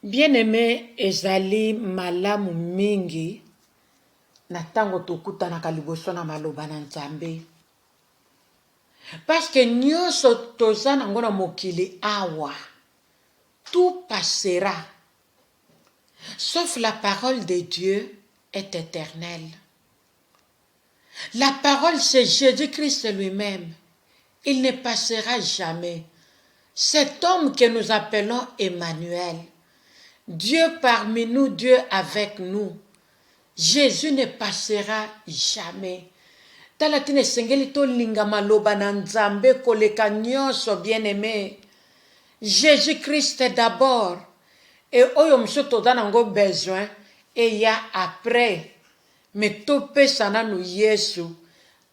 Bien-aimé ezali malamu mingi na tango tokutanaka liboso na maloba na Nzambe. Parce que nyonso toza nango na mokili awa, tout passera. Sauf la parole de Dieu est éternelle. La parole, c'est Jésus-Christ lui-même. Il ne passera jamais. Cet homme que nous appelons Emmanuel, Dieu parmi nous, Dieu avec nous, Jésus ne passera jamais. Talatine sengeli to linga maloba na Nzambe koleka nyonso bien-aimé. Jésus-Christ d'abord. Et oyo msoto danango besoin. Et y a après. Mais tope sananu Yesu.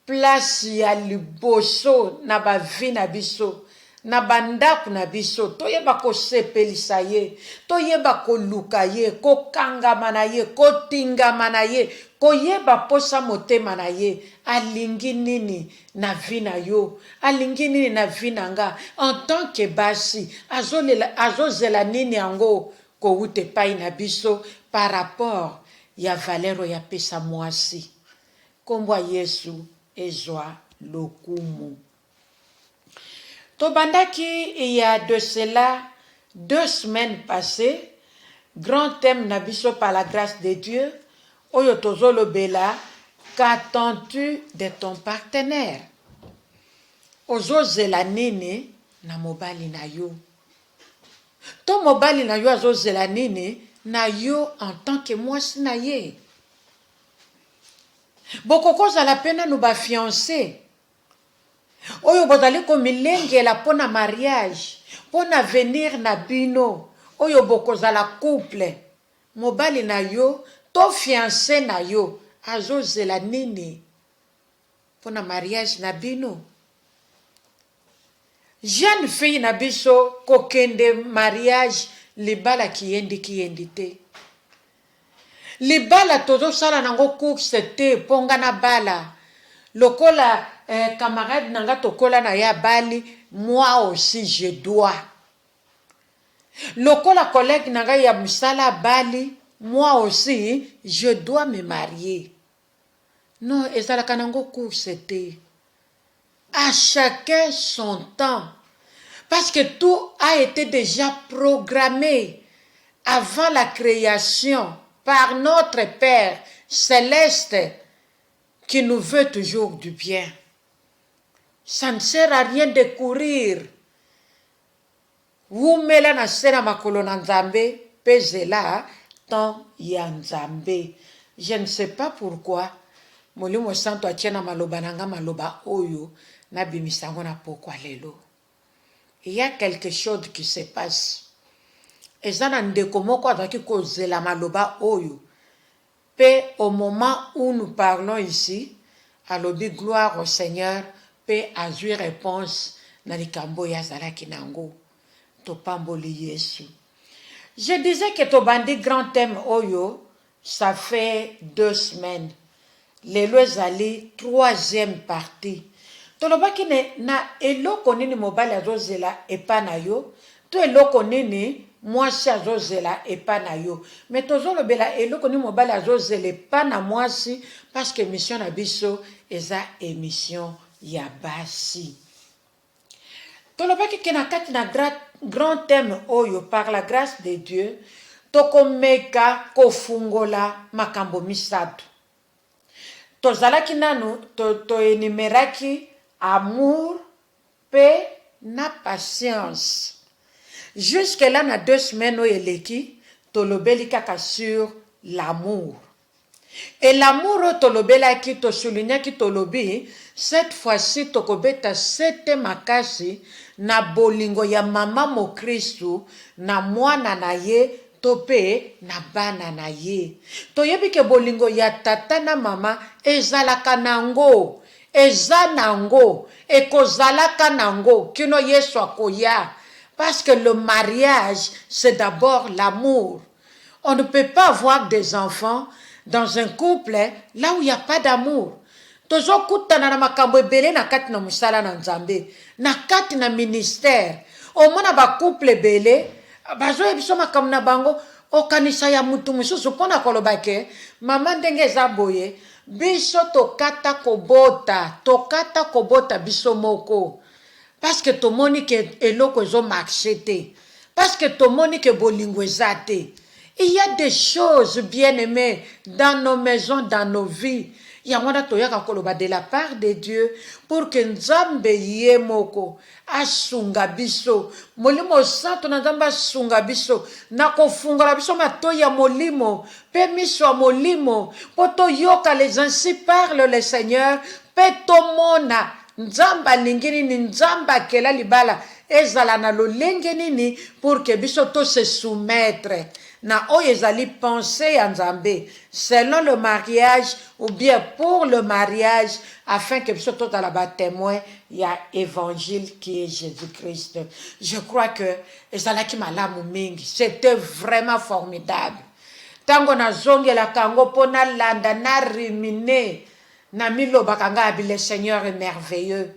Place ya liboso na ba vi na biso. Na bandaku na biso. Toyeba ko sepelisa ye. Toyeba ko luka ye. Ko kangama na ye. Ko tingama na ye. Koyeba posa motema na ye. Alingi nini na vi na yo. Alingi nini na vi na nga. En tant que basi. Azozela nini yango. Ko ute pai na biso. Par rapport ya valero ya pesa mwasi. Kombwa Yesu ezwa lokumu. Tobandaki il y a de cela 2 semaines passées. Grand thème na biso par la grâce de Dieu. Oyo tozolo bela. Qu'attends-tu de ton partenaire? Ozozela nini na mobali na yo. To mobali na yo azozela nini na yo en tant que mwasi na ye. Bokokoza la pena nou ba fiancé. Oyo bozali ko milengela pona mariage, pona venir na bino. Oyo bokoza la couple. Mobali na yo, to fiancé na yo, azozela nini pona mariage na bino. Jeune fille na biso kokende mariage libala kiyendi te. Libala tozo sala nango course te ponga na bala. Lokola camarade nanga tokola na ya bali, moi aussi je dois. Lokola collègue nanga ya musala bali, moi aussi je dois me marier. Non, ezalaka nango course te. À chacun son temps. Parce que tout a été déjà programmé avant la création par notre Père céleste qui nous veut toujours du bien. Ça ne sert à rien de courir. Wumela na sera makolo na Nzambe, pezela tant ya Nzambe. Je ne sais pas pourquoi. Molimo santo atiena maloba nanga maloba oyo na bimisango na pokwa lelo. Il y a quelque chose qui se passe. Ezana ndeko moko azaki kozela maloba oyo. Pe au moment où nous parlons ici, alobi gloire au Seigneur, pe azui réponse na likambo ya zalaki nango. Topamboli Yesu. Je disais que tobandi grand thème oyo, ça fait 2 semaines. Lelo ezali 3e partie. Tolobaki na eloko nini mobali azozela epa na yo, to eloko nini mwasi azozela epa na yo. Mais tozolobela eloko nini mobali azozela epa na mwasi parce que mission na biso eza émission ya basi. Tolobaki ke na kati na grand thème oyo par la grâce de Dieu, tokomeka kofungola makambo misato. Tozalaki nanu to enumeraki amour, paix, na patience. Jusque là, na 2 semaines au eleki, tolobeli kaka sur l'amour. Et l'amour tolobela ki to souligna ki tolobi, cette fois-ci tokobeta sete makasi na bolingo ya mama mo Kristu na mwana na ye tope na bana na ye. Toyebi ke bolingo ya tata na mama ezalaka nango. Ezanango, ekozalaka nango, kino Yesu akoya. Parce que le mariage, c'est d'abord l'amour. On ne peut pas avoir des enfants dans un couple là où il n'y a pas d'amour. Tozo kutana na makambo ebele na kati na musala na Nzambe, na kati na ministère. Omona ba couple ebele, bazo biso makambo na bango okanisa ya mutu mosusu mpona koloba ke mama ndenge eza boye biso tokata kobota biso moko parce que tomoni ke eloko ezomarche te, parce que tomoni ke bolingo eza te. Il y a des choses bien aimées dans nos maisons, dans nos vies. Yangwana toyaka koloba de la part de Dieu pour que Nzambe ye moko asunga biso molimo santo na Nzambe asunga biso na kofungola biso matoyi ya molimo pe miso ya molimo po toyoka les ainsi parle le Seigneur pe tomona Nzambe alingi nini, Nzambe akela libala ezala na lolenge nini pour que biso to se soumettre na oyo ezali pensée ya Nzambe selon le mariage ou bien pour le mariage afin que biso tozala ba témoin ya évangile qui est Jésus-Christ. Je crois que ezalaki malamu mingi, c'était vraiment formidable. Tango nazongelaka yango mpo nalanda narimine na milobaka ngai le Seigneur est merveilleux,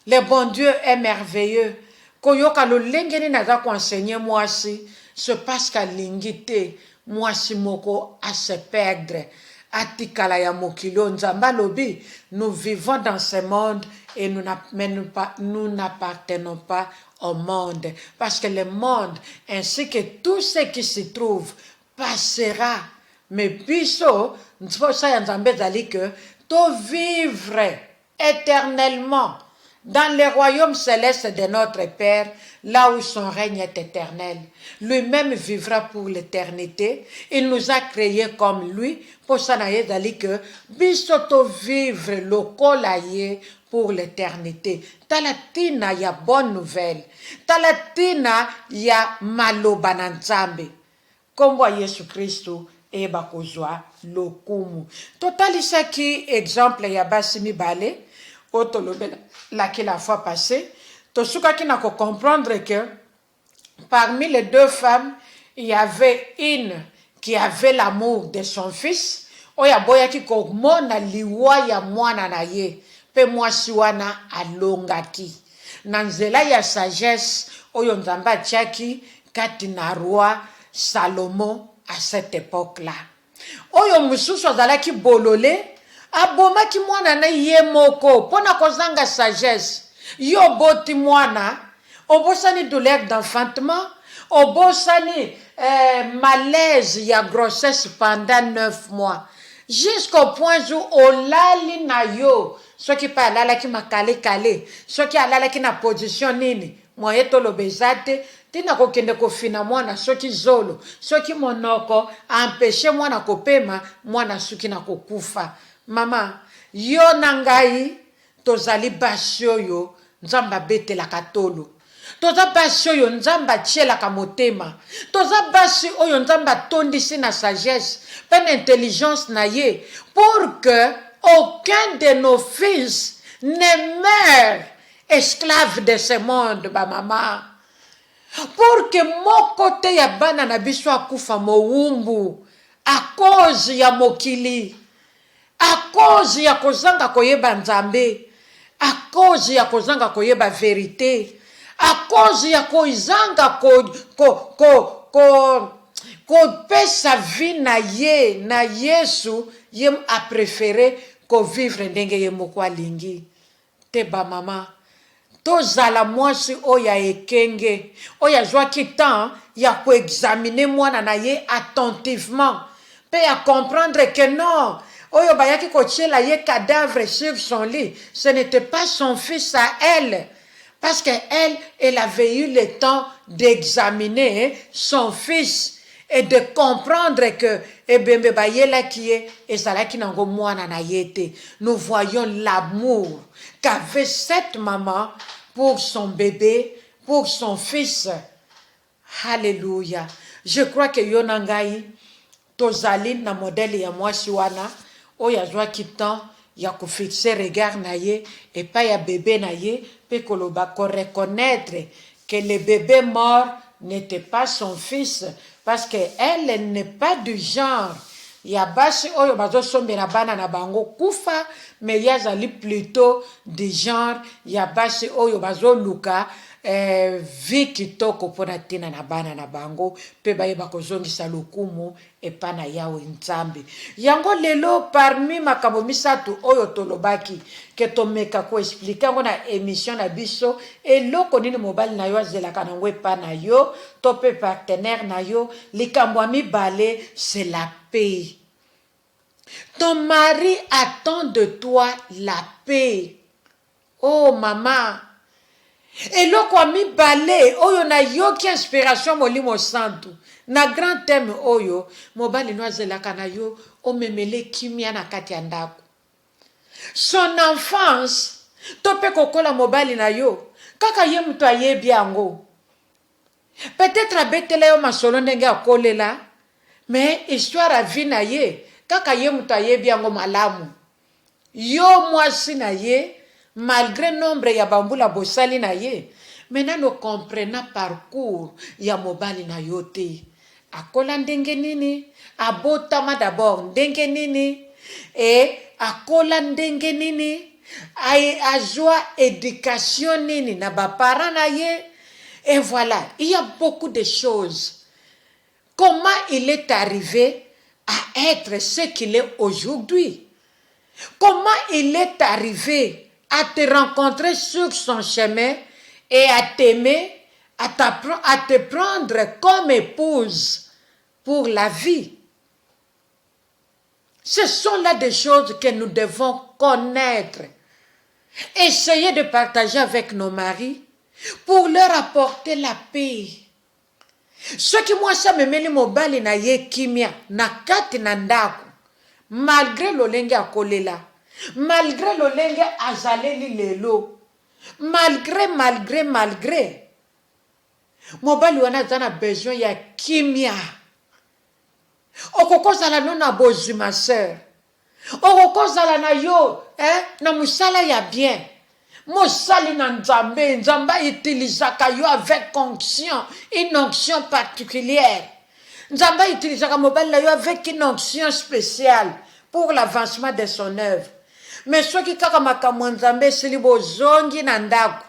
le bon Dieu est merveilleux. Koyoka lolenge nini naza koenseigner mwasi c'est parce qu'alingi te mwasi moko à se perdre atikala ya mokilo. Nzambe lobi nous vivons dans ce monde et nous n'appartenons pas au monde parce que le monde ainsi que tout ce qui s'y trouve passera, mais biso nfosa ya Nzambe ezali que to vivre éternellement dans le royaume céleste de notre Père, là où son règne est éternel. Lui-même vivra pour l'éternité. Il nous a créés comme lui. Pour ça, que bisoto vivre lokolaye pour l'éternité. Talatina ya bonne nouvelle. Talatina ya maloba na Nzambe. Kombo Yesu Kristo eba kozwa lokumu. Totalisa ki exemple ya basi mibale. La fois passée, Tosuka qui n'a qu'à comprendre que parmi les deux femmes, il y avait une qui avait l'amour de son fils. Oya boya ki komona liwa ya mwana na ye, pe mwasi wana alongaki. Nanzela ya sagesse, oyo Nzambe tiaki kati na roi Salomon à cette époque-là. Oyo mususu azalaki bolole, abomaki mwana na ye moko pona kozanga sagesse. Yo boti mwana obosani douleur d'enfantement, obosani malaise ya grossesse pendant 9 mois jusqu'au point où olali na yo soki pa alala ki makale kale soki alala ki na position nini moye tolobezate tina kokende kofina mwana soki zolo soki monoko empêcher mwana kopema mwana suki na kokufa. Mama yo nangai tozali basi oyo Nzambe abetelaka tolo, toza basi oyo Nzambe atielaka motema, toza basi oyo Nzambe atondisi na sagesse pe na intelligence na ye pour que aucun de nos fils ne meure esclave de ce monde. Ba mama, pour que moko te ya bana na biso akufa mowumbu à cause ya mokili, à cause ya kozanga koyeba Nzambe, à cause ya kozanga koyeba vérité, à cause ya kozanga pesa vie na ye na Yesu ye a préféré ko vivre ndenge ye moko alingi te. Ba mama tozala mwasi oya ekenge oya zwaki temps ya ko examiner mwana na ye attentivement pe ya comprendre que non oyo bayaki kotiela ye cadavre sur son lit, ce n'était pas son fils à elle, parce que elle avait eu le temps d'examiner son fils et de comprendre que ebembe bayela kiye ezalaki nango mwana na yete. Nous voyons l'amour qu'avait cette maman pour son bébé, pour son fils. Alléluia. Je crois que yonangai tozali na modèle ya mwasi wana oyo azwaki temps ya kofixe regard na ye epai ya bébé na ye pe koloba ko reconnaître que le bébé mort n'était pas son fils parce que elle n'est pas du genre ya basi oyo bazosombela bana na bango kufa, mais yazali plutôt du genre ya basi oyo bazoluka vi kitoko mpona ntina na bana na bango mpe bayeba kozongisa lokumu epa na yawe nzambe. Yango lelo parmi makambo misato oyo tolobaki ke tomeka koexplike yango na émission na biso eloko nini mobali na yo azelaka nango epa na yo to mpe partenaire na yo, likambo ya mibale c'est la paix. Ton mari attend de toi la paix. Oh maman, eloko ya mibale oyo na yoki inspiration molimo santu na grand thème oyo mobali no azelaka na yo omemele kimia na kati ya ndako. Son enfance to mpe kokola mobali na yo kaka ye mutu ayebi yango. Peut-être abetela yo masolo ndenge akolela, mais histoire ya vie na ye kaka ye mutu ayebi yango malamu. Yo mwasi na ye malgré nombre ya bambula bosali na ye, maintenant no comprena parcours ya mobali na yo te. Akola ndenge nini, abotama d'abord ndenge nini, et akola ndenge nini, azwa éducation nini na bapara na ye. Et voilà, il y a beaucoup de choses. Comment il est arrivé à être ce qu'il est aujourd'hui? Comment il est arrivé à te rencontrer sur son chemin et à t'aimer, à te prendre comme épouse pour la vie? Ce sont là des choses que nous devons connaître. Essayez de partager avec nos maris pour leur apporter la paix. Ce qui moi ça me meli mobali na ye kimia na kati na ndako, malgré lolenge akolela, malgré lolenge azaleli lelo, malgré mobali wana zana besoin ya kimia. Okokozala no na bozu ma sœur, okokozala na yo na musala ya bien. Mosali na nzambe, nzambe utilisaka yo avec onction, une onction particulière. Nzambe utilisaka mobali na yo avec une onction spéciale pour l'avancement de son œuvre. Mais soki kaka makambo nzambe sili bozongi na ndako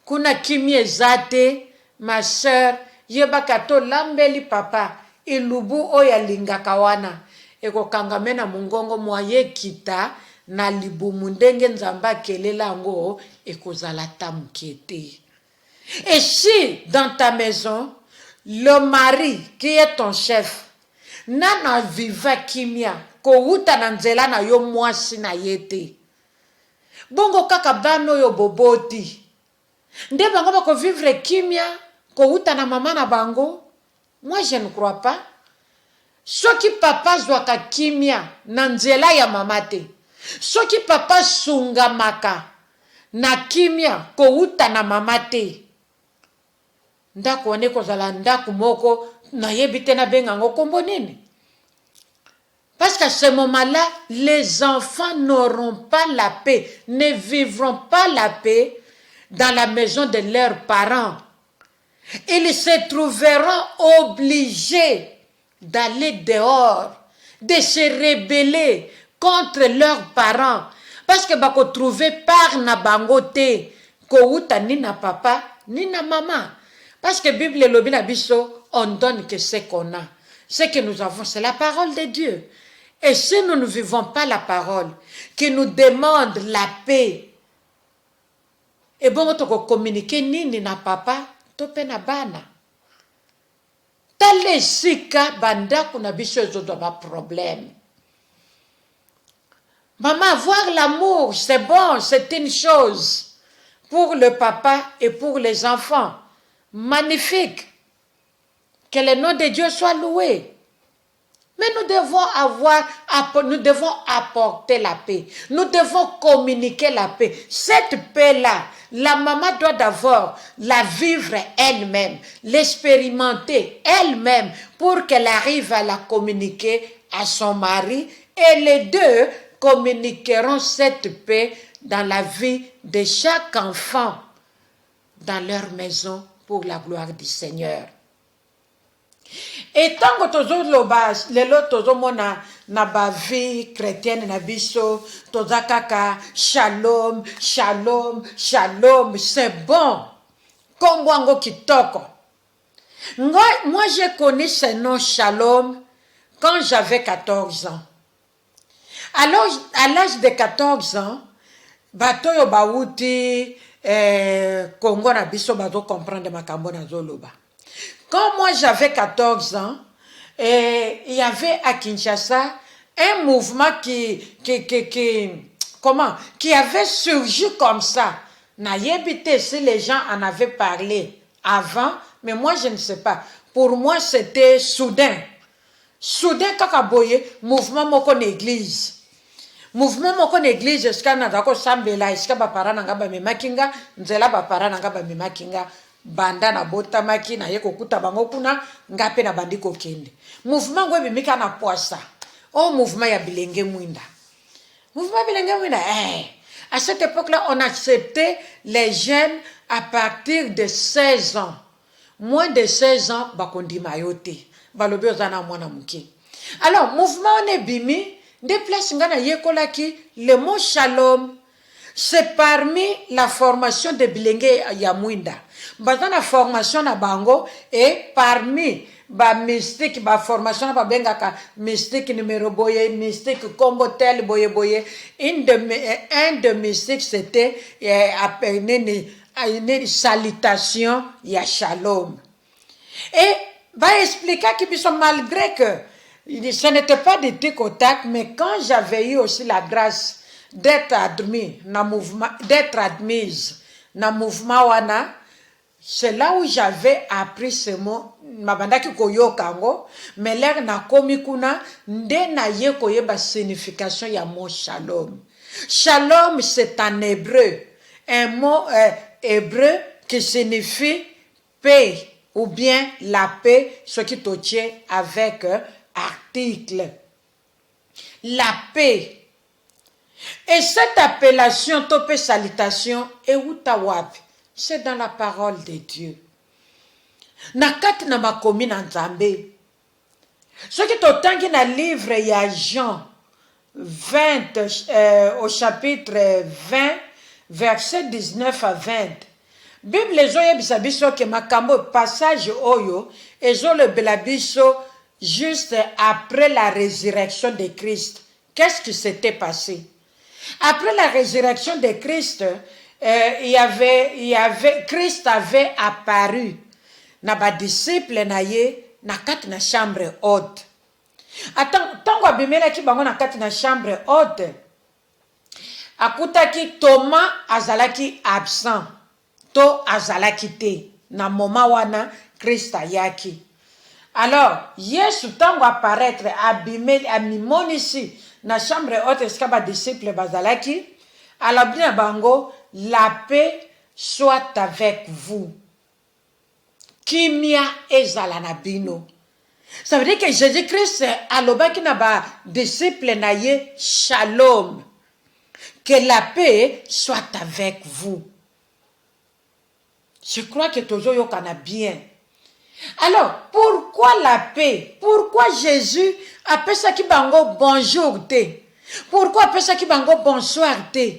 kuna kimi ezate, ma sœur, yebaka to lambeli papa ilubu oyo alingaka wana ekokangame na mongongo mwaye kita na libumu ndenge nzambe akelela yango ekozala ta muke te. Et si dans ta maison le mari qui est ton chef nana viva kimia kouta na nzela na yo mwasi na ye te, bongo kaka bano yo boboti nde bango bako vivre kimia kouta na mama na bango? Moi je ne crois pas. Soki papa zwaka kimia na nzela ya mama te, soki papa sungamaka na kimia kouta na mama te, ndako wane kozala ndako moko na yebi te na bengango kombo nini? Parce qu'à ce moment-là, les enfants n'auront pas la paix, ne vivront pas la paix dans la maison de leurs parents. Ils se trouveront obligés d'aller dehors, de se rebeller contre leurs parents. Parce que bako trouver par na bangote, kouta ni na papa, ni na maman. Parce que Bible lobi na biso, on donne que ce qu'on a. Ce que nous avons, c'est la parole de Dieu. Et si nous ne vivons pas la parole, qui nous demande la paix, et bon, on communiquer ni na papa, tope na bana. Tale sika banda kuna biso ezodo ba problème. Maman, avoir l'amour, c'est bon, c'est une chose pour le papa et pour les enfants. Magnifique. Que le nom de Dieu soit loué. Mais nous devons apporter la paix. Nous devons communiquer la paix. Cette paix-là, la maman doit d'abord la vivre elle-même, l'expérimenter elle-même pour qu'elle arrive à la communiquer à son mari. Et les deux communiqueront cette paix dans la vie de chaque enfant dans leur maison pour la gloire du Seigneur. Et tant que tozo lobas, lelo tozo mona na ba vie chrétienne na biso, toza kaka shalom, shalom, shalom, c'est bon. Kombwango kitoko. Moi, j'ai connu ce nom Shalom quand j'avais 14 ans. Alors, à l'âge de 14 ans, batoyo bauti Congo na biso bazo comprendre makambo na zoloba. Quand moi j'avais 14 ans, il y avait à Kinshasa un mouvement qui avait surgi comme ça. Na yebite si les gens en avaient parlé avant, mais moi je ne sais pas. Pour moi c'était soudain. Soudain kakaboye mouvement moko l'église. Mouvement moko l'église eska na dako sambela eska ba parana ngaba memakinga nzela ba parana ngaba memakinga banda na bota maki na yeko kuta bango kuna ngape na bandiko kende. Mouvement ngwe bimika na poisa. Oh mouvement ya bilenge mwinda. Mouvement bilenge mwinda à cette époque-là, on acceptait les jeunes à partir de 16 ans. Moins de 16 ans, bakondi mayote. Balobi ozana mwana muke. Alors, mouvement on est bimi, des places ngana yekolaki, le mot shalom, c'est parmi la formation de bilenge ya mwinda. Bazana formation na bango et parmi ba mystique ba formation ba bengaka mystique numéro boye mystique combo tel boye boye un de mystique c'était une salutation ya shalom et ba expliquer que biso malgré que ce n'était pas de tic au tac, mais quand j'avais eu aussi la grâce d'être admise na mouvement wana, c'est là où j'avais appris ce mot. Mabandaki koyo kango, mais l'air na komi kuna nde na ye koye ba signification ya mot shalom. Shalom c'est en hébreu, un mot hébreu qui signifie paix ou bien la paix, ce qui te tient avec article. La paix. Et cette appellation, tope salutation, et utawapi, c'est dans la parole de Dieu. Nakati na makomi na Nzambe. Ce qui totangi na livre ya Jean 20 au chapitre 20 verset 19 à 20. Bible ezoye bisabiso ke makambo passage oyo ezole belabiso juste après la résurrection de Christ. Qu'est-ce qui s'était passé? Après la résurrection de Christ, Christ avait apparu na ba disciple na ye na kati na chambre haute. Tango abimela ki bango na kati na chambre haute, akutaki Thomas azalaki absent, to azalaki te na moment wana Christ ayaki. Alors, Yesu tango apparaître abimeli amimoni ici na chambre haute eska ba disciple bazalaki, alabdi na bango, la paix soit avec vous. Kimia ezala na bino. Ça veut dire que Jésus-Christ alobaki na ba disciple na ye shalom. Que la paix soit avec vous. Je crois que toujours yokana bien. Alors, pourquoi la paix? Pourquoi Jésus appelle ça qui bango bonjour te? Pourquoi appelle ça qui bango bonsoir te?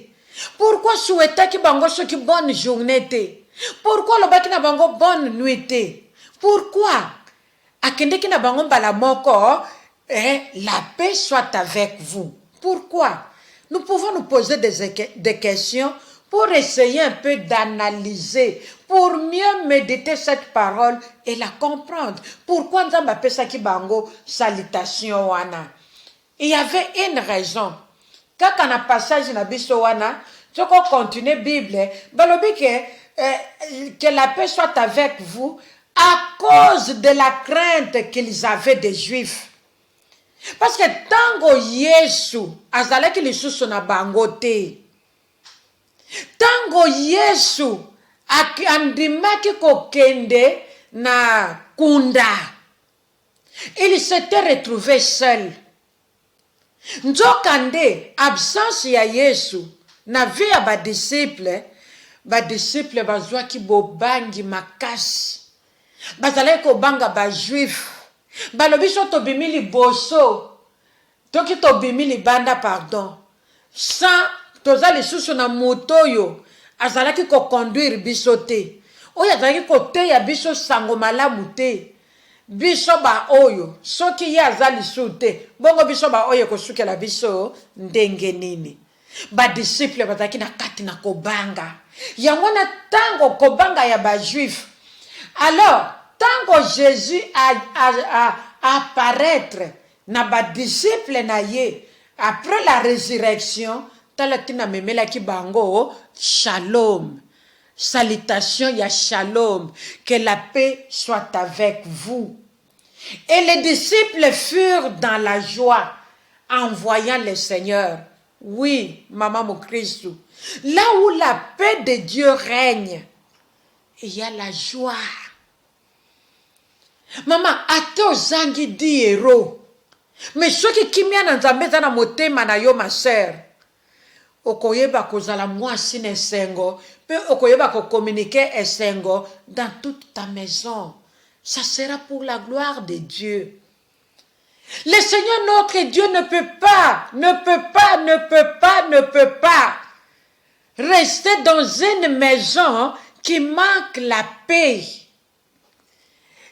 Pourquoi souhaiter qui bango ce qui bonne journée te? Pourquoi le baki na bango bonne nuit te? Pourquoi? Akende ki na bango mbala moko, la paix soit avec vous. Pourquoi? Nous pouvons nous poser des questions pour essayer un peu d'analyser, pour mieux méditer cette parole et la comprendre. Pourquoi nous avons appelé ça qui bango salutation wana? Il y avait une raison. Quand on a passage na biso wana, tu qu'on continue Bible, balobi que la paix soit avec vous à cause de la crainte qu'ils avaient des Juifs. Parce que tango Yesu azalaki lisusu na bango te. Tango Yesu andimaki kokende na kunda, il s'était retrouvé seul. Nzokande absence ya Yesu na vie ya ba disciple bazwaki bobangi makasi. Bazalaki kobanga ba juif. Balobi so tobimi liboso. Toki tobimi libanda pardon. Sans toza lisusu na moto yo azalaki ko conduire biso te. oyo azalaki koteya biso sango malamu te biso ba oyo soki ye aza lisusu te bongo biso ba oyo ekosukela biso ndenge nini. Badisiple bazalaki na kati na kobanga yango na ntango kobanga ya bajuif. Alors tango Jésus a apparaître na badisiple na ye après la résurrection, talatina memelaki bango shalom. Salutation ya shalom, que la paix soit avec vous. Et les disciples furent dans la joie en voyant le Seigneur. Oui, Maman mon Christ, là où la paix de Dieu règne, il y a la joie. Maman, ate ozangi di héros. Mais soki kimia na nzambe za na motema na yo ma sœur. Okoyeba kozala mwasi na esengo, pe okoyeba ko communiquer esengo dans toute ta maison. Ça sera pour la gloire de Dieu. Le Seigneur notre Dieu ne peut pas rester dans une maison qui manque la paix.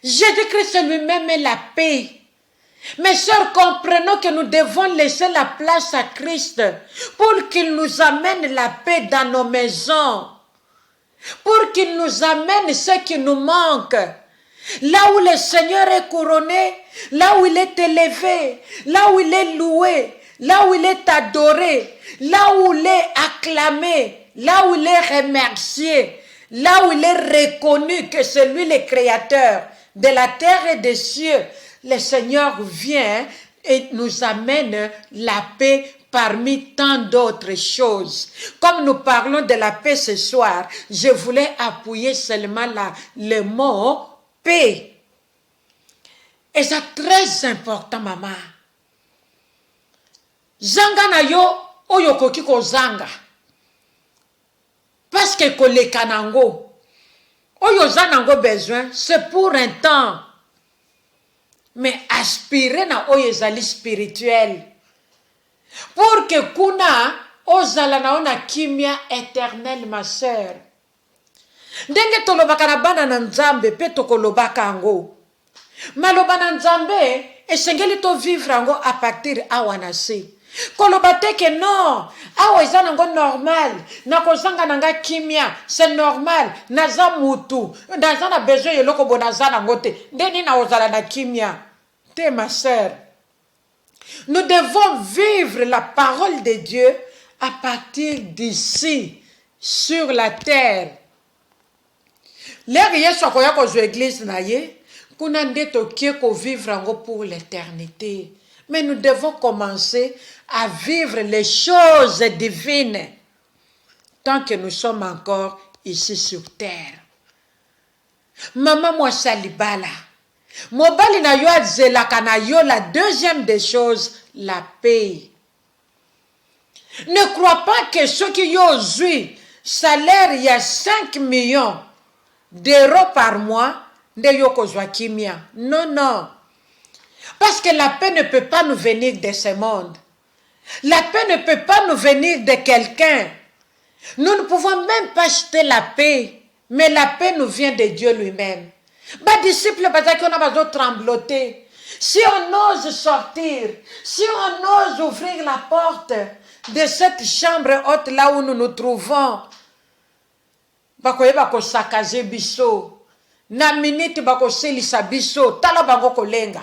Jésus-Christ lui-même est la paix. Mes sœurs, comprenons que nous devons laisser la place à Christ pour qu'il nous amène la paix dans nos maisons, pour qu'il nous amène ce qui nous manque. Là où le Seigneur est couronné, là où il est élevé, là où il est loué, là où il est adoré, là où il est acclamé, là où il est remercié, là où il est reconnu que c'est lui le créateur de la terre et des cieux, le Seigneur vient et nous amène la paix parmi tant d'autres choses. Comme nous parlons de la paix ce soir, je voulais appuyer seulement le mot paix. Et c'est très important, maman. Zanga na yo oyo koki ko zanga. Parce que koleka nango. Oyo zanango besoin, c'est pour un temps. Mais aspirer na oyo ezali spirituel. Pour que kuna ozala na ona kimia éternel, ma sœur. Ndenge tolobaka na bana na nzambe pe tokolobaka ango. Maloba na nzambe esengeli to vivre ango à partir awana se. Kolobate que non, awa eza nango normal, na kozanga nanga kimia, c'est normal, naza mutu, naza na besoin yeloko bo naza nango te, ndeni na ozala na kimia. Te ma sœur, nous devons vivre la parole de Dieu à partir d'ici, sur la terre. L'ère yesu akoya kozwa église na ye, kuna nde tokie ko vivre ango pour l'éternité. Mais nous devons commencer à vivre les choses divines tant que nous sommes encore ici sur terre. Maman moi salibala. Mobali na yo azelaka na yo, la deuxième des choses, la paix. Ne crois pas que ceux qui ont eu salaire il y a 5 millions d'euros par mois, de yoko kimia. Non, non. Parce que la paix ne peut pas nous venir de ce monde. La paix ne peut pas nous venir de quelqu'un. Nous ne pouvons même pas acheter la paix. Mais la paix nous vient de Dieu lui-même. Bah, disciples, on a besoin de trembloter. Si on ose sortir, si on ose ouvrir la porte de cette chambre haute là où nous nous trouvons, bakoyeba ko sakaze biso. Na minute bako selisa biso, tala bango kolenga.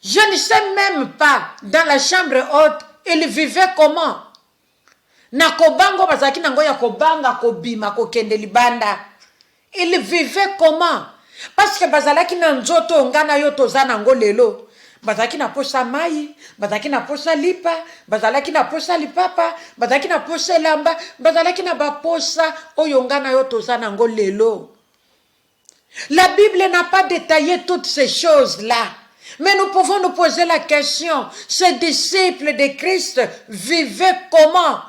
Je ne sais même pas, dans la chambre haute, il vivait comment? Na kobango bazaki nango ya kobanga kobima kokende libanda. Il vivait comment? Parce que bazalaki na nzoto ngana yo toza nango lelo. Bazalaki na posa mai, bazalaki na posa lipa, bazalaki na posa lipapa, bazalaki na posa lamba, bazalaki na baposa oyo ngana yo toza nango lelo. La Bible n'a pas détaillé toutes ces choses-là. Mais nous pouvons nous poser la question, ces disciples de Christ vivaient comment?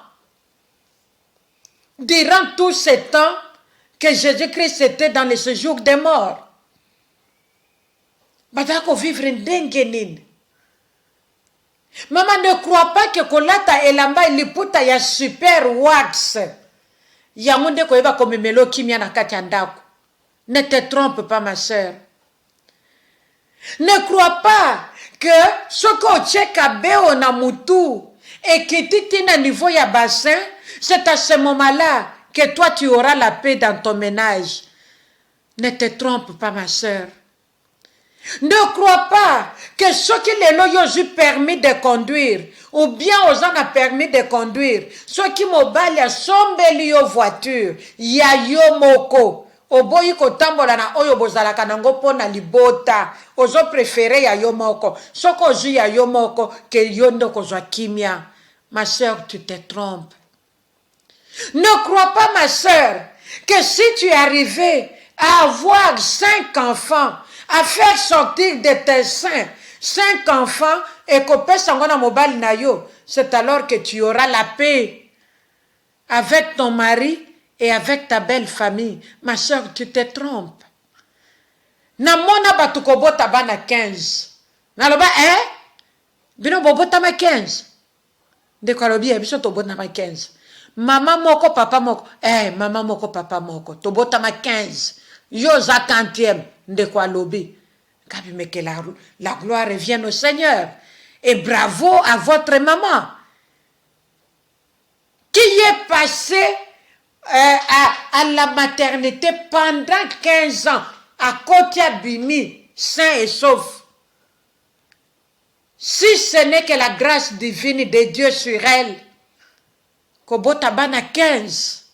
Durant tout ce temps que Jésus-Christ était dans le séjour des morts. Badako vivre ndengenin. Maman, ne crois pas que kolata elamba iliputa ya super wax. yango ko yeba komemelo kimia na kati ya ndako. Ne te trompe pas ma sœur. Ne crois pas que ce que tcheka na mutu et que tu es à niveau ya bassin, c'est à ce moment-là que toi tu auras la paix dans ton ménage. Ne te trompe pas ma sœur. Ne crois pas que ceux qui les ont eu permis de conduire, ou bien aux gens a permis de conduire, ceux qui m'obali sont beli aux voitures, ya yo moko. Oboyi kotambola na oyo bozalaka nango pona libota ozo préféré ya yo moko soko ozu ya yo moko ke yondo kozwa kimia. Ma sœur, tu te trompes. Ne crois pas, ma sœur, que si tu es arrivé à avoir 5 enfants, à faire sortir de tes seins 5 enfants et que sangona mobile na yo, c'est alors que tu auras la paix avec ton mari et avec ta belle famille. Ma soeur, tu te trompes. Namona batukobota bana 15. Naloba, bino bobota ma 15. De kalobi, biso tobota ma 15. Maman moko, papa moko. Maman moko, papa moko. Tobota ma 15. Yo za 40e. De quoi lobby. Mais que la gloire revienne au Seigneur. Et bravo à votre maman. Qui est passé à la maternité pendant 15 ans, à côté Bimi, sain et sauf. Si ce n'est que la grâce divine de Dieu sur elle, Kobota bana 15,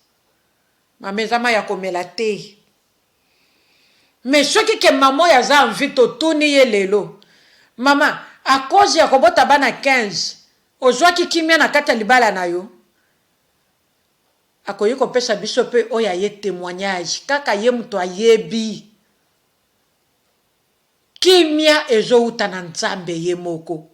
ma mezama ya komelate. Mais ce qui est maman ya za envie to tourner lelo. Maman, à cause ya Kobota bana 15, ozwa ki kimia na kata libala na yo. Akoyi kopesa biso pe oya ye témoignage kaka ye muto ayebi kimia ezo uta na Nzambe ye moko.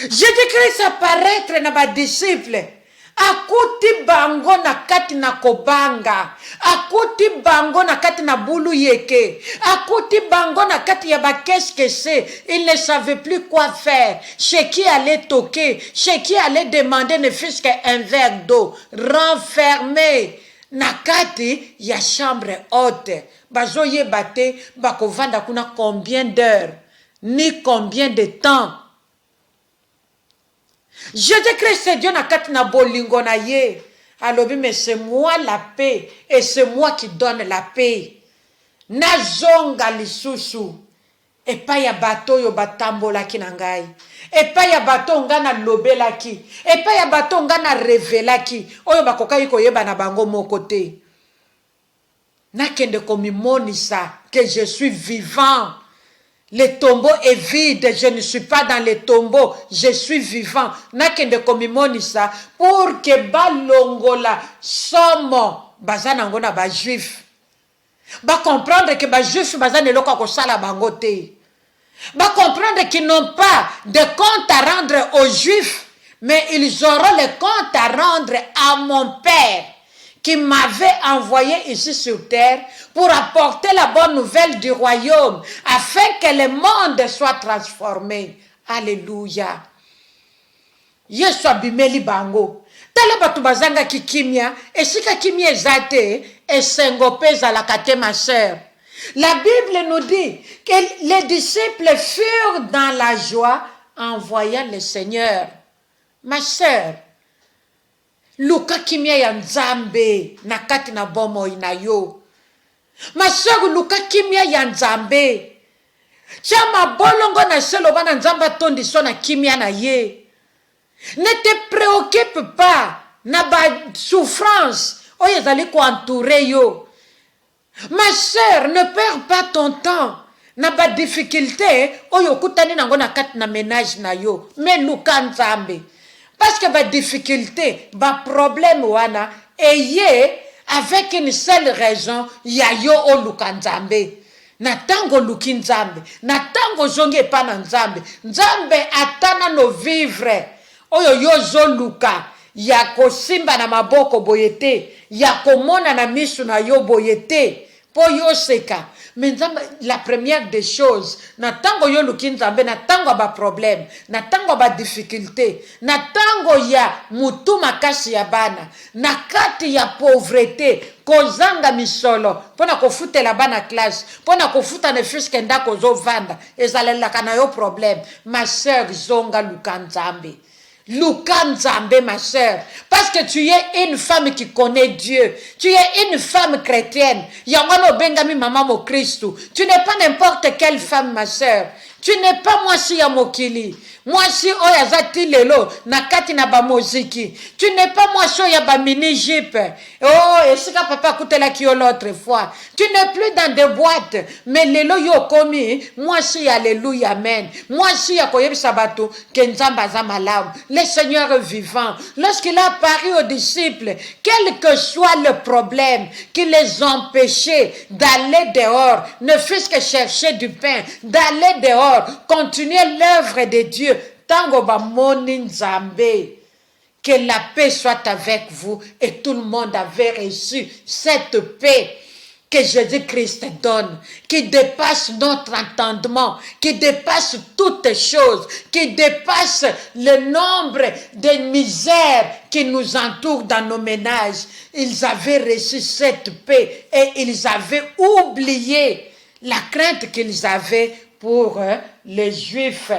Jésus-Christ apparaître na ba disciple akuti bango na kati na kobanga, akuti bango na kati na bulu yeke, akuti bango na kati ya ba qu'est-ce que c'est, il ne savait plus quoi faire, chez qui allait toquer, chez qui allait demander ne fût-ce qu'un verre d'eau, renfermé na kati ya chambre haute. Bazo ye bate bakovanda kuna combien d'heures ni combien de temps. Jésus-Christ c'est Dieu na kati na bolingo na ye. Alors mais c'est moi la paix et c'est moi qui donne la paix. Nazonga lisusu. Et pas ya bato yo batambola ki na ngai. Et pas ya bato ngana lobela ki. Et pas ya bato ngana revela ki. Oyo bakoka yiko yeba na bango moko te. Nakende komimonisa que je suis vivant. Le tombeau est vide, je ne suis pas dans le tombeau, je suis vivant. Nakende komimonisa pour que balongola somo bazanangona ba juif. Ba comprendre que ba juif bazane loko ko sala bango te. Ba comprendre qu'ils n'ont pas de compte à rendre aux juifs, mais ils auront le compte à rendre à mon Père qui m'avait envoyé ici sur terre pour apporter la bonne nouvelle du royaume, afin que le monde soit transformé. Alléluia. Yesu abimeli bango. Tala batu bazanga ki kimia, et si ka kimia ezate, et sengopeza la kate ma sœur. La Bible nous dit que les disciples furent dans la joie en voyant le Seigneur. Ma sœur, luka kimia ya Nzambe na kati na bomo inayo. Ma sœur, luka kimia ya Nzambe. Chama bolongo na selo bana Nzamba tondi so na kimia na ye. Ne te préoccupe pas na ba souffrance oyo ezali ko entourer yo. Ma sœur, ne perds pas ton temps na ba difficulté oyo kutani nango na kati na ménage na yo. Mais luka Nzambe. Parce que ba difficulté, ba problème wana eye avec une seule raison ya yo o luka Nzambe. Na tango luki Nzambe, na tango zonge pa na Nzambe. Nzambe atana no vivre. Oyo yo zo luka ya kosimba na maboko boyete, ya komona na misu na yo boyete. po yo seka. Mais la première des choses, na tango yo luki nzambe, na tango ba problème, na tango ba difficulté, na tango ya mutu makasi ya bana, na kati ya pauvreté, kozanga misolo, pona kofutela bana classe, pona kofuta ne fiske ndako zo vanda, ezalelaka na yo problème. Ma sœur zonga luka nzambe. Luka nzambe, ma sœur, parce que tu es une femme qui connaît Dieu, tu es une femme chrétienne. Yangano bengami mama mo Christou. Tu n'es pas n'importe quelle femme, ma sœur. Tu n'es pas moi si ya mokili. Moi si oyazati lelo na kati na ba moziki. Tu n'es pas moi si ya ba mini jeep. Oh, et si papa koutela ki yo l'autre fois. Tu n'es plus dans des boîtes, mais lelo yo komi. Moi si alléluia, amen. Moi si ya koyebi sabato kenzamba za malamu. Le Seigneur vivant, lorsqu'il a apparu aux disciples, quel que soit le problème qui les empêchait d'aller dehors, ne fût-ce que chercher du pain, d'aller dehors, continuer l'œuvre de Dieu, tango ba moni nzambe. Que la paix soit avec vous, et tout le monde avait reçu cette paix que Jésus-Christ donne, qui dépasse notre entendement, qui dépasse toutes choses, qui dépasse le nombre de misères qui nous entourent dans nos ménages. Ils avaient reçu cette paix et ils avaient oublié la crainte qu'ils avaient pour les Juifs.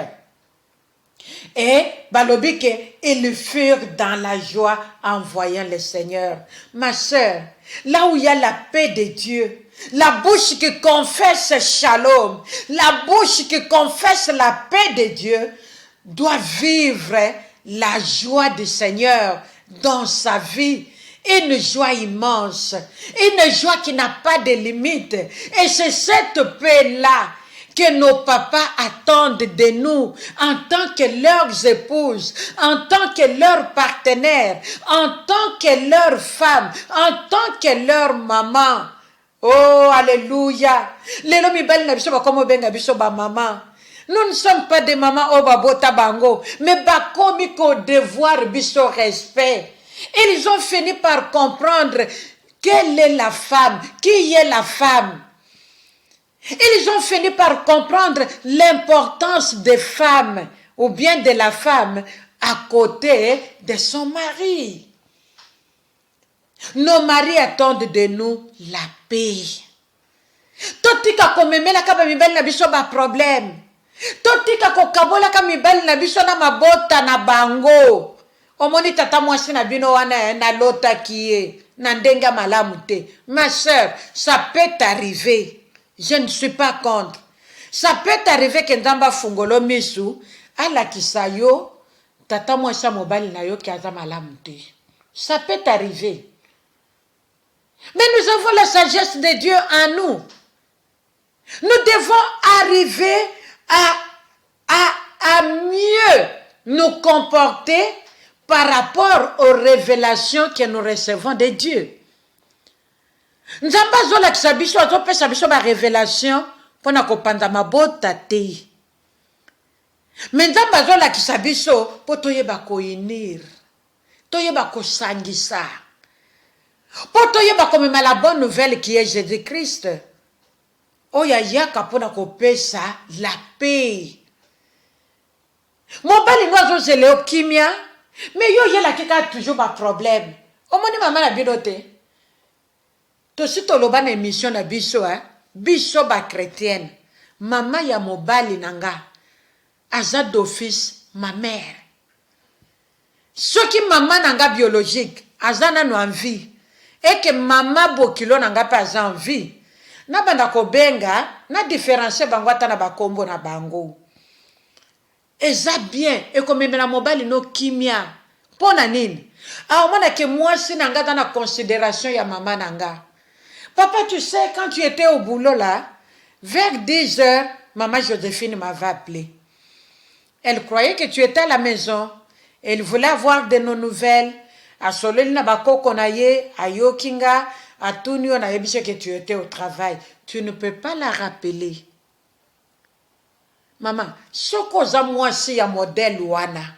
Et balobike, ils furent dans la joie en voyant le Seigneur. Ma sœur, là où il y a la paix de Dieu, la bouche qui confesse shalom, la bouche qui confesse la paix de Dieu, doit vivre la joie du Seigneur dans sa vie. Une joie immense, une joie qui n'a pas de limite. Et c'est cette paix-là que nos papas attendent de nous en tant que leurs épouses, en tant que leurs partenaires, en tant que leurs femmes, en tant que leurs mamans. Oh, alléluia. Lelo mi belle na biso ba komo benga biso ba maman. Nous ne sommes pas des mamans au babota bango, mais ba komi ko devoir biso respect. Ils ont fini par comprendre quelle est la femme, qui est la femme. Ils ont fini par comprendre l'importance des femmes ou bien de la femme à côté de son mari. Nos maris attendent de nous la paix. Totika komemela ka mibali na biso ba problème. Totika ko kabola ka mibali na biso na mabota na bango. Omoni tata mwasi na bino wana na lota kiye na ndenga malamu te. Ma sœur, ça peut t'arriver. Je ne suis pas contre. Ça peut arriver que ndamba fungolo misu ala kisayo tata mwasa mobali na yo ki aza malamu te. Ça peut arriver. Mais nous avons la sagesse de Dieu en nous. Nous devons arriver à mieux nous comporter par rapport aux révélations que nous recevons de Dieu. Nzamba zola kisabiso azopesa biso ba révélation pona kopanda mabota te. Mais nzamba zola kisabiso po toyeba koinir. Toyeba kosangisa. Po toyeba komema la bonne nouvelle qui est Jésus-Christ. Oya yaka pona kopesa la paix. Mobali noazo zeleo kimia, mais yo yela kika toujours ba problème. Omoni mama na bidote. Tosi toloba na émission na biso, biso ba chrétienne. Mama ya mobali nanga, aza d'office ma mère. Soki mama nanga biologique, aza nanu en vie. Et que mama bokilo nanga pa aza en vie. Na banda ko benga, na différencier bango ata na bakombo na bango. Eza bien, et comme la mobali no kimia. Pona nini? Ah, omona ke mwasi nanga ta na considération ya mama nanga. Papa, tu sais, quand tu étais au boulot là, vers 10 heures, maman Joséphine m'avait appelé. Elle croyait que tu étais à la maison. Elle voulait avoir de nos nouvelles. À Solel Nabako Konaye, à Yokinga, à Tunio, on a dit que tu étais au travail. Tu ne peux pas la rappeler. Maman, soko za mwasi ya modèle wana.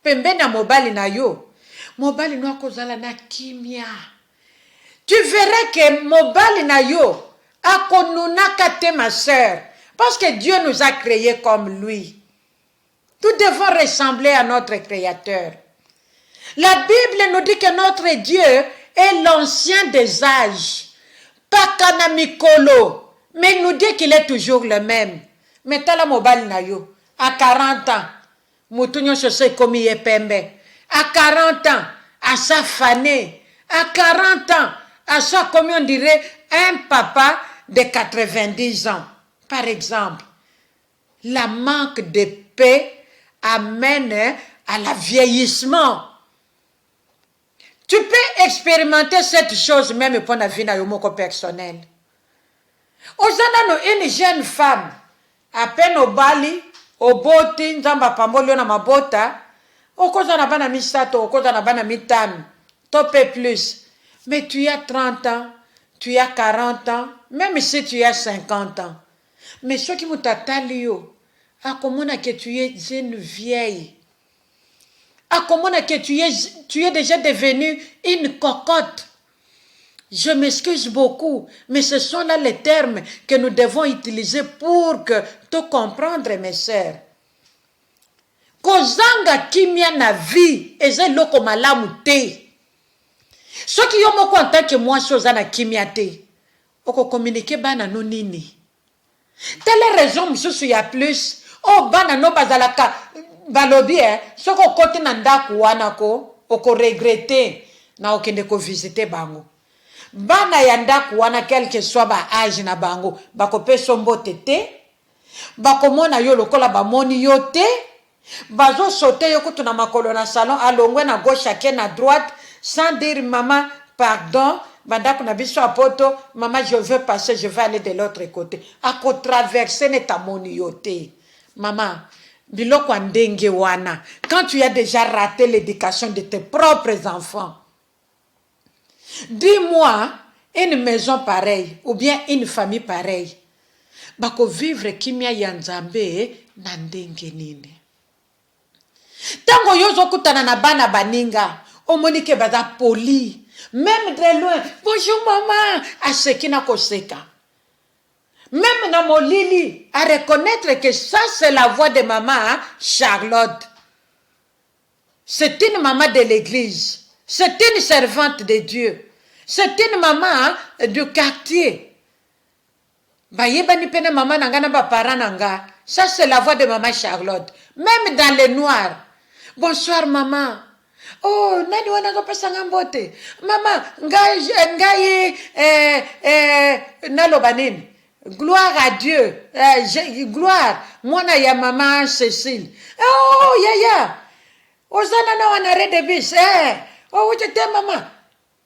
Pembe na mobali na yo. Mobali no akozala na kimia. Tu verras que mobali na yo Akonunakate, ma sœur. Parce que Dieu nous a créés comme lui. Nous devons ressembler à notre Créateur. La Bible nous dit que notre Dieu est l'ancien des âges. Pakanamikolo. Mais il nous dit qu'il est toujours le même. Mais tala mobile na yo. À 40 ans. Moutounyo se komi pembe. À 40 ans. À sa fané. À 40 ans. À ça, comme on dirait, un papa de 90 ans. Par exemple. La manque de paix amène à la vieillissement. Tu peux expérimenter cette chose même pour la vie personnelle. Ozana une jeune femme, à peine au bali, au boti, nzamba pambolio na mabota, okoza na bana misato, okoza na bana mitano, topé plus. Mais tu as 30 ans, tu as 40 ans, même si tu as 50 ans. Mais ce qui m'tatali yo, à comment que tu es une vieille. À comment que tu es déjà devenue une cocotte. Je m'excuse beaucoup, mais ce sont là les termes que nous devons utiliser pour que te comprendre, mes sœurs. Kozanga kimia na vie, eze loko malamu te. Ce qui yo moko en tant que moi chose na kimia te. Oko communiquer bana no nini. Telle raison msusu ya plus. Oh bana no bazalaka balobi soko kote na ndaku wana ko oko regretter na okende ko visiter bango. Bana ya ndaku wana quel que soit ba âge na bango bako peso mbote te bako mona yo lokola ba moni yo te bazo sauter yo kutu na makolo na salon alongwe na gauche ake na droite sans dire maman pardon bandako na biso apoto maman je veux passer je vais aller de l'autre côté ako traverser neta moni yo te maman biloko ndenge wana quand tu as déjà raté l'éducation de tes propres enfants. Dis-moi, une maison pareille, ou bien une famille pareille, bako vivre kimia ya Nzambe na ndenge nini. Tango yozo kutana na bana baninga, omonike baza poli, même de loin, bonjour maman, asekina koseka. Même na molili, à reconnaître que ça c'est la voix de maman Charlotte. C'est une maman de l'église. C'est une servante de Dieu. C'est une maman du quartier. Bayebani pene maman nanga ba parents nanga. Ça c'est la voix de maman Charlotte. Même dans le noir. Bonsoir maman. Oh, nani wana ko pesanga mbote. Maman, ngai nalobanini. Gloire à Dieu. Gloire. Mwana ya maman Cécile. Oh, ya. Ozana na wana rede bis. Oh, maman.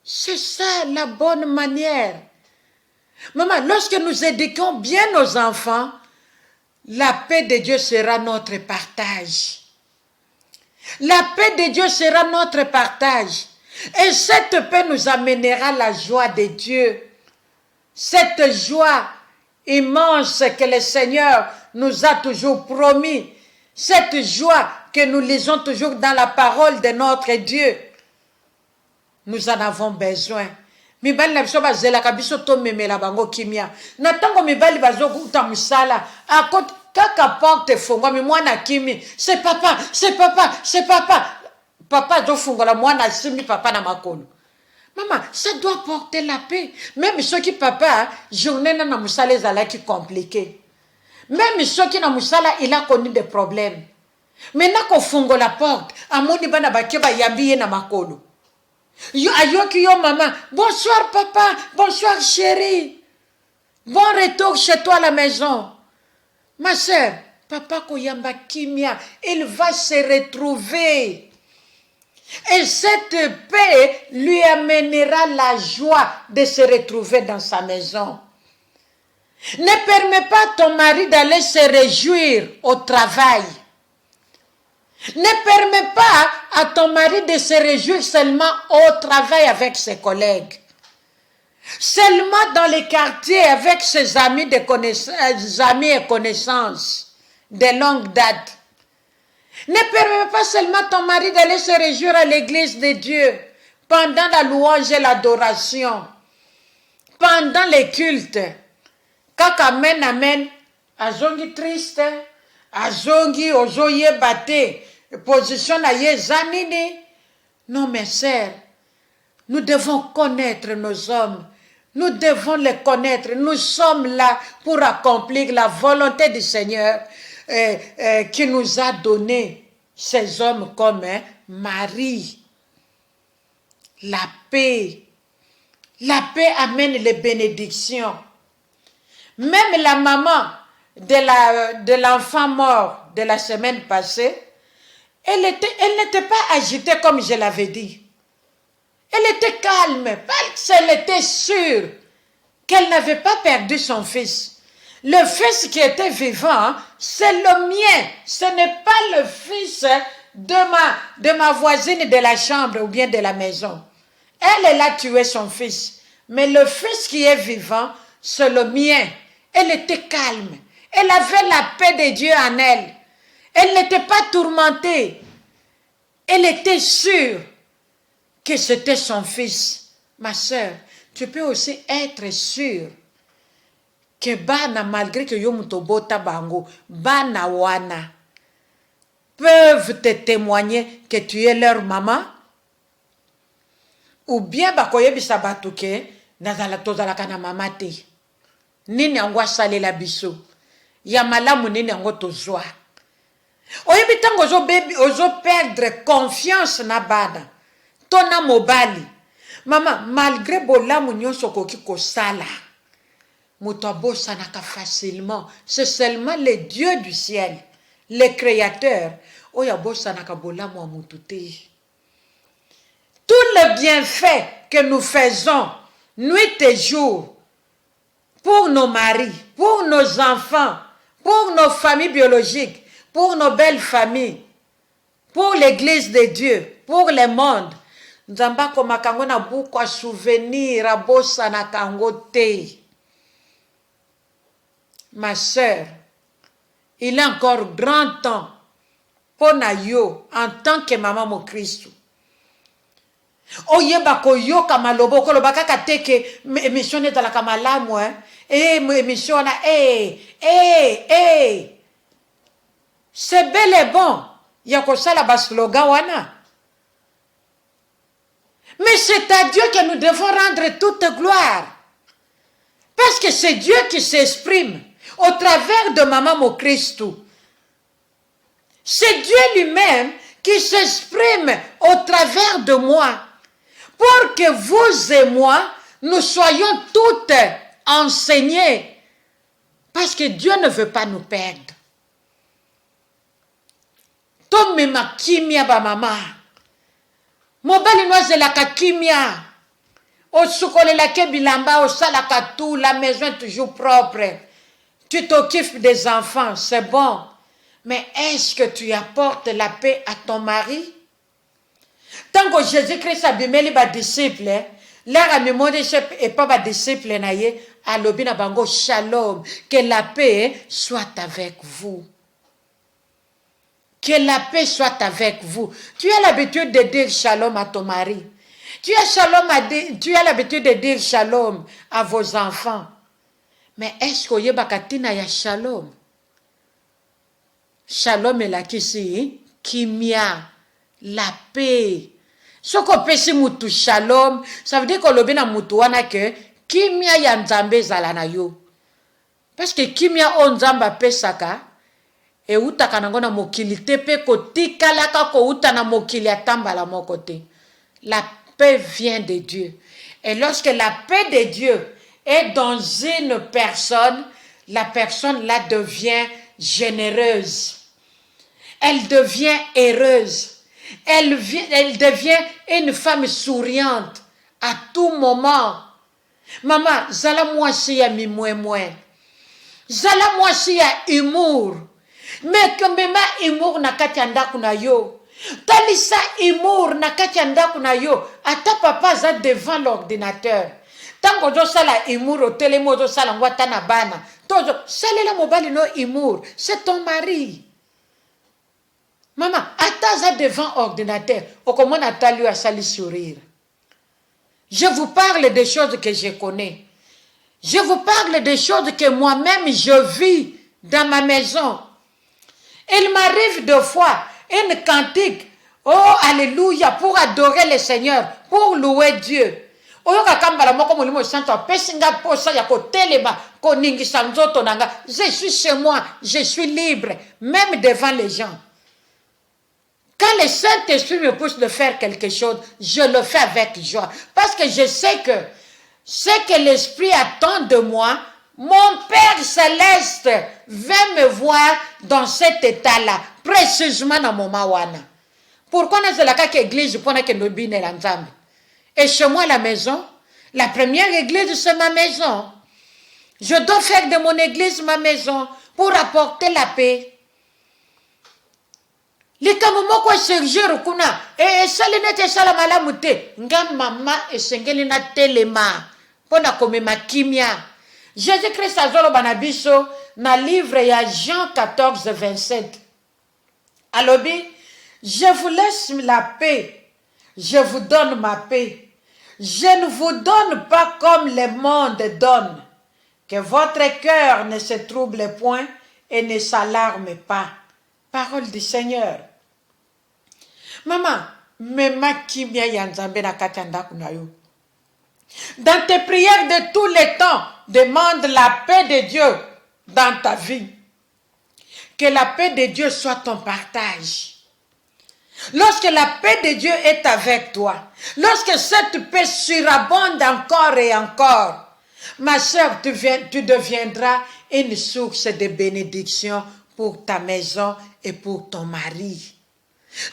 C'est ça la bonne manière. Maman, lorsque nous éduquons bien nos enfants, la paix de Dieu sera notre partage. La paix de Dieu sera notre partage. Et cette paix nous amènera la joie de Dieu. Cette joie immense que le Seigneur nous a toujours promis. Cette joie que nous lisons toujours dans la parole de notre Dieu. Nous en avons besoin. Mibali na biso bazela kabiso to memela bango kimia. Na tango mibali bazo kuta musala. Akot kaka porte fungwa mi mwana kimi. C'est papa, c'est papa, c'est papa. Papa do fungola mwana simi papa na makolo. Maman, ça doit porter la paix. Même ceux qui papa journée na musala ezala qui compliqué. Même ceux qui na musala il a connu des problèmes. Maintenant qu'on fungo la porte, amoni bana bakeba yambiye na makolo. Ayoki yo maman, bonsoir papa, bonsoir chérie. Bon retour chez toi à la maison. Ma soeur, papa koyamba kimia, il va se retrouver. Et cette paix lui amènera la joie de se retrouver dans sa maison. Ne permets pas à ton mari d'aller se réjouir au travail. Ne permets pas à ton mari de se réjouir seulement au travail avec ses collègues. Seulement dans les quartiers avec ses amis, amis et connaissances de longue date. Ne permets pas seulement ton mari d'aller se réjouir à l'église de Dieu pendant la louange et l'adoration, pendant les cultes. kaka amen azongi triste azongi ozoyeba te position na ye eza nini. Non mes sœurs, nous devons connaître nos hommes. Nous devons les connaître. Nous sommes là pour accomplir la volonté du Seigneur qui nous a donné ces hommes comme mari. La paix. La paix amène les bénédictions. Même la maman de l'enfant mort de la semaine passée, elle n'était pas agitée comme je l'avais dit. Elle était calme parce qu'elle était sûre qu'elle n'avait pas perdu son fils. Le fils qui était vivant, c'est le mien. Ce n'est pas le fils de ma voisine de la chambre ou bien de la maison. Elle a tué son fils. Mais le fils qui est vivant, c'est le mien. Elle était calme. Elle avait la paix de Dieu en elle. Elle n'était pas tourmentée. Elle était sûre que c'était son fils. Ma sœur, tu peux aussi être sûre que bana, malgré que yo mutobota bango, bana wana peuvent te témoigner que tu es leur maman. Ou bien bakoyebisa batu ke nazala tozalaka na mama te. Nini yango asalela biso? Ya malamu nini yango tozwa? Oyebi tango ozo perdre confiance na bana. Tona mobali. Mama, malgré bolamu nyonso koki kosala, muto abosanaka facilement. C'est seulement le Dieu du ciel, le Créateur, oyo abosanaka bolamu wa mutu te. Tout le bienfait que nous faisons, nuit et jour, pour nos maris, pour nos enfants, pour nos familles biologiques, pour nos belles familles, pour l'église de Dieu, pour le monde, nzamba komakango na buku a souvenir a bossa na kango te. Ma sœur, il est encore grand temps pour na yo en tant que maman mo Christ. Oyeba ko yo kama lobo ko loba kaka teke émission ne la kama lamu émission na c'est bel et bon ya ko sala ba slogan wana. Mais c'est à Dieu que nous devons rendre toute gloire. Parce que c'est Dieu qui s'exprime au travers de Maman Mo Christ. C'est Dieu lui-même qui s'exprime au travers de moi. Pour que vous et moi, nous soyons toutes enseignées. Parce que Dieu ne veut pas nous perdre. Tome ma kimia ba mama. Mobali nozelaka kimia. Osukolelaka bilamba, osalaka tout, la maison est toujours propre. Tu t'occupes des enfants, c'est bon. Mais est-ce que tu apportes la paix à ton mari? Tant que Jésus-Christ a bimeli ba disciple, l'air a demandé et pas ba disciple naye, alobina bango shalom, que la paix soit avec vous. Que la paix soit avec vous. Tu as l'habitude de dire shalom à ton mari. Tu as l'habitude de dire shalom à vos enfants. Mais est-ce que vous avez ya shalom? Shalom est la kisi, kimia, la paix. Ce qu'on peut si mutu shalom, ça veut dire que l'obé na mutu wana que kimia ya nzambe zalana yo. Parce que kimia on nzamba pesaka, e utaka nango na mokili te pe kotikalaka ko uta na mokili atambala moko te. La paix vient de Dieu. Et lorsque la paix de Dieu est dans une personne, la personne là devient généreuse. Elle devient heureuse. Elle devient une femme souriante à tout moment. Maman, zala mwasi ya mimwemwe. Zala mwasi ya humour. Mais que même humour na kati ya ndaku na yo. Talisa humour na kati ya ndaku na yo. Ata papa za devant l'ordinateur. Tango jo sala humour au télémo jo sala ngwata na bana. Tojo salela mobali no humour. C'est ton mari. Maman, ata za devant ordinateur. O comment ata lui a sali sourire. Je vous parle des choses que je connais. Je vous parle des choses que moi-même je vis dans ma maison. Il m'arrive deux fois une cantique, oh alléluia, pour adorer le Seigneur, pour louer Dieu. Je suis chez moi, je suis libre, même devant les gens. Quand le Saint-Esprit me pousse de faire quelque chose, je le fais avec joie. Parce que je sais que ce que l'Esprit attend de moi, mon Père Céleste veut me voir dans cet état-là, précisément dans mon mawana. Pourquoi n'est-ce pas que l'église pour que nous bine l'ensemble? Et chez moi, la maison, la première église, c'est ma maison. Je dois faire de mon église ma maison pour apporter la paix. Likambo moko sergeur kuna esali nete sala malamu te nga mama esengeli na telema pona komema kimia. Jésus-Christ azoloba na biso na livre ya Jean 14 27 alobi, je vous laisse la paix, je vous donne ma paix, je ne vous donne pas comme le monde donne, que votre cœur ne se trouble point et ne s'alarme pas. Parole du Seigneur. Maman, mema kimia ya Nzambe na kati ya ndako na yo. Dans tes prières de tous les temps, demande la paix de Dieu dans ta vie. Que la paix de Dieu soit ton partage. Lorsque la paix de Dieu est avec toi, lorsque cette paix surabonde encore et encore, ma soeur, tu deviendras une source de bénédiction pour ta maison et pour ton mari.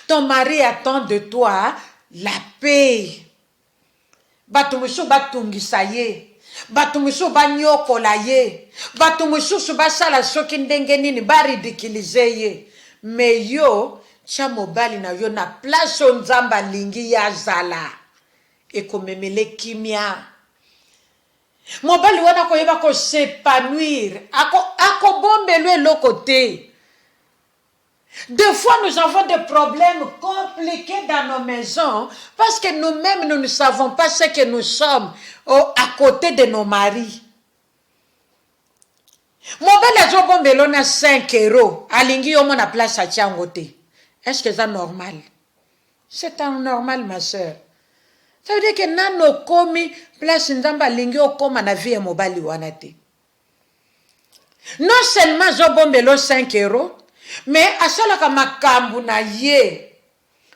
Ton mari attend de toi la paix. Batumusu batungisa ye, batumusu banyokola ye, batumusu basala soki ndenge nini baridikilize ye. Mais yo, tia mobali na yo na place Nzamba lingi ya zala. Ekomemele kimia. Mobali wana koyeba ko s'épanouir, ako bombelwe lokote. Des fois, nous avons des problèmes compliqués dans nos maisons parce que nous-mêmes, nous ne savons pas ce que nous sommes à côté de nos maris. Mon bel azobo melona 5 €. Alingi yomo na place à tiangote. Est-ce que c'est normal? C'est normal, ma soeur. Ça veut dire que nano komi place Nzamba lingi okoma na vie mobali wanate. Non seulement zobo melo 5 €. Mais asalaka makambu na ye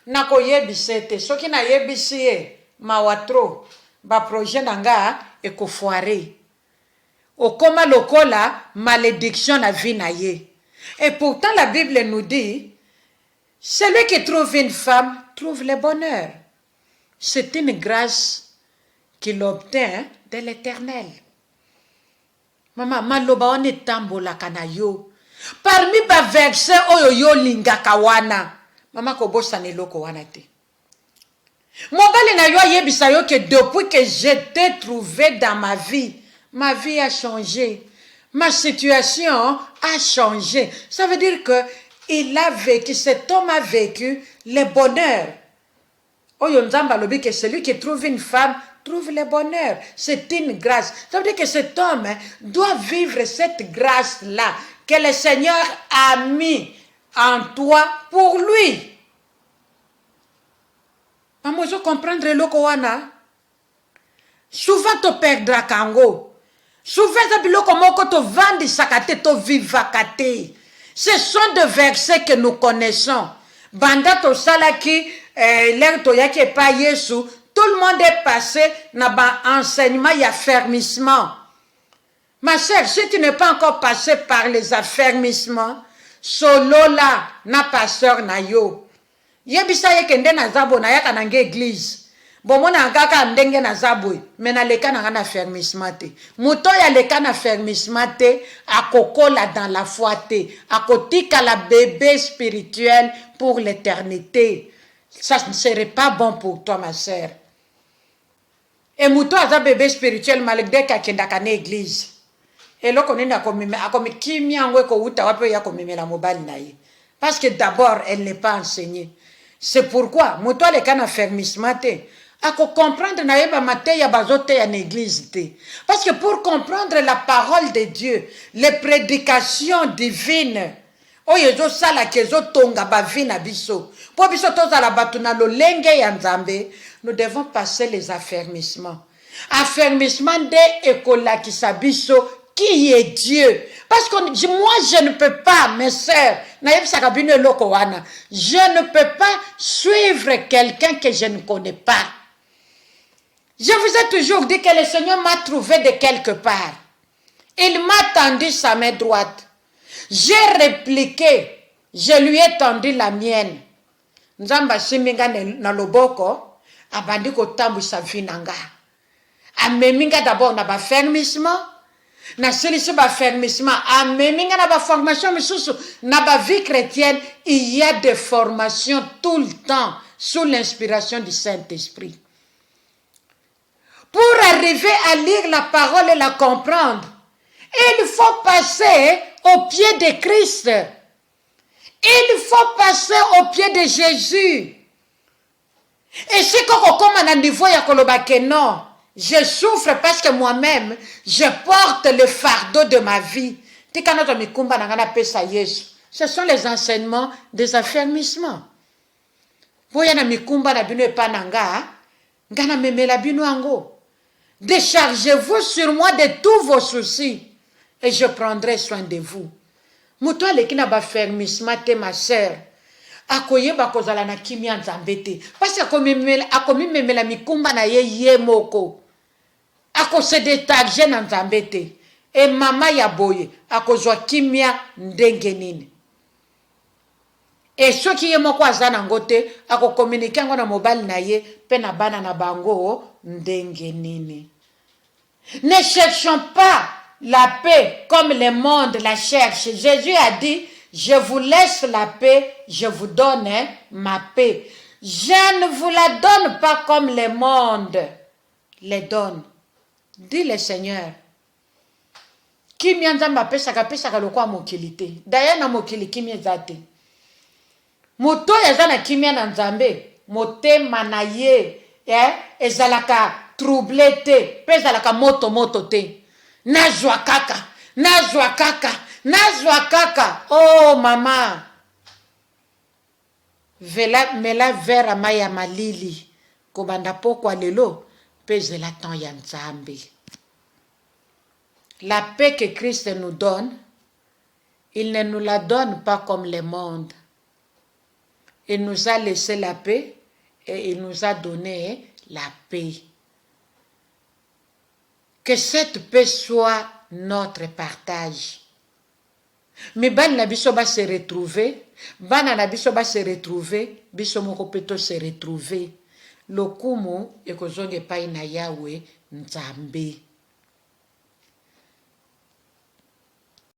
na koyebisete soki na yebisi mawatro ba projet nanga ekofoire okoma lokola malédiction na vie na ye. Et pourtant la Bible nous dit celui qui trouve une femme trouve le bonheur. C'est une grâce qu'il obtient de l'Éternel. Mama maloba one tambola kana yo. Parmi ba verset oyo yo lingaka wana, mama kobosa ne loko wana te. Mobali na yo yebisa yo que depuis que j'étais trouvé dans ma vie a changé. Ma situation a changé. Ça veut dire que il a vécu, cet homme a vécu le bonheur. Oyo Nzamba lobi que celui qui trouve une femme trouve le bonheur. C'est une grâce. Ça veut dire que cet homme doit vivre cette grâce-là que le Seigneur a mis en toi pour lui. Maman, je comprendre le kowana. Souvent tu perdras kango. Souvent tu biloko moko to vandi sakate to vivakate. Ce sont des versets que nous connaissons. Banda to salaki l'air to yake pa Yesu. Tout le monde est passé dans l'enseignement et affermissement. Ma sœur, si tu n'es pas encore passé par les affermissements, solo là, na pasteur na yo. Yebisa ye kende na zabo na yaka nange église. Bomona ngaka ndenge na zabo, mais na leka na affermissement te. Muto ya leka na affermissement te, akokola dans la foi te, akotika la bébé spirituel pour l'éternité. Ça ne serait pas bon pour toi, ma sœur. Et muto aza bébé spirituel malgré kakenda kana église. Et là, parce que d'abord, elle n'est pas enseignée. C'est pourquoi, moi, les cannes affermissement, à comprendre na yeba mateya bazote ya l'église te. Parce que pour comprendre la parole de Dieu, les prédications divines, oyo ezosala ke ezotonga bavi na biso, po biso tozala bato na lolenge ya Nzambe, nous devons passer les affermissements. Affermissement de ekolakisa biso qui est Dieu. Parce que moi, je ne peux pas, mes sœurs, je ne peux pas suivre quelqu'un que je ne connais pas. Je vous ai toujours dit que le Seigneur m'a trouvé de quelque part. Il m'a tendu sa main droite. J'ai répliqué. Je lui ai tendu la mienne. Nzamba siminga na loboko, abandi ko tambu sa vinanga. Ameminga d'abord na ba fermissement. Na celui-ci ba fermissement. Ameminga na ba formation, mais na ba vie chrétienne, il y a des formations tout le temps sous l'inspiration du Saint-Esprit. Pour arriver à lire la parole et la comprendre, il faut passer au pied de Christ. Il faut passer au pied de Jésus. Et si comme à un niveau ya kolobake non, je souffre parce que moi-même, je porte le fardeau de ma vie. Ce sont les enseignements des affermissements. Déchargez-vous sur moi de tous vos soucis et je prendrai soin de vous. Muto aleki na ba fermissement te ma sœur. Akoyeba kozala na kimia Nzambe te. Parce que akomimemela mikumba na ye moko. Akose détaché na Nzambe te. E mama ya boye akozwa kimia ndenge nini. Et ceux qui moko azana ngote akokommunike ngo na mobile na ye pe na bana na bango ndenge nini. Ne cherchons pas la paix comme le monde la cherche. Jésus a dit, je vous laisse la paix, je vous donne ma paix. Je ne vous la donne pas comme le monde les donne. Dit le Seigneur. Kimi Nzambe pesaka lokwa mokili te. D'ailleurs na mokili kimi ezate. Moto ezana kimi na Nzambe, motema na ye, ezalaka troublé te, pe ezalaka moto te. Nazwa kaka. Oh mama. Mela vera maya malili. Kobanda pokwa lelo, peze la temps ya Nzambe. La paix que Christ nous donne, il ne nous la donne pas comme le monde. Il nous a laissé la paix et il nous a donné la paix. Que cette paix soit notre partage. Mais ban na biso ba se retrouver, bana na biso ba se retrouver, biso moko peto se retrouver. Lokumu ekozonge pai na Yahweh Nzambe.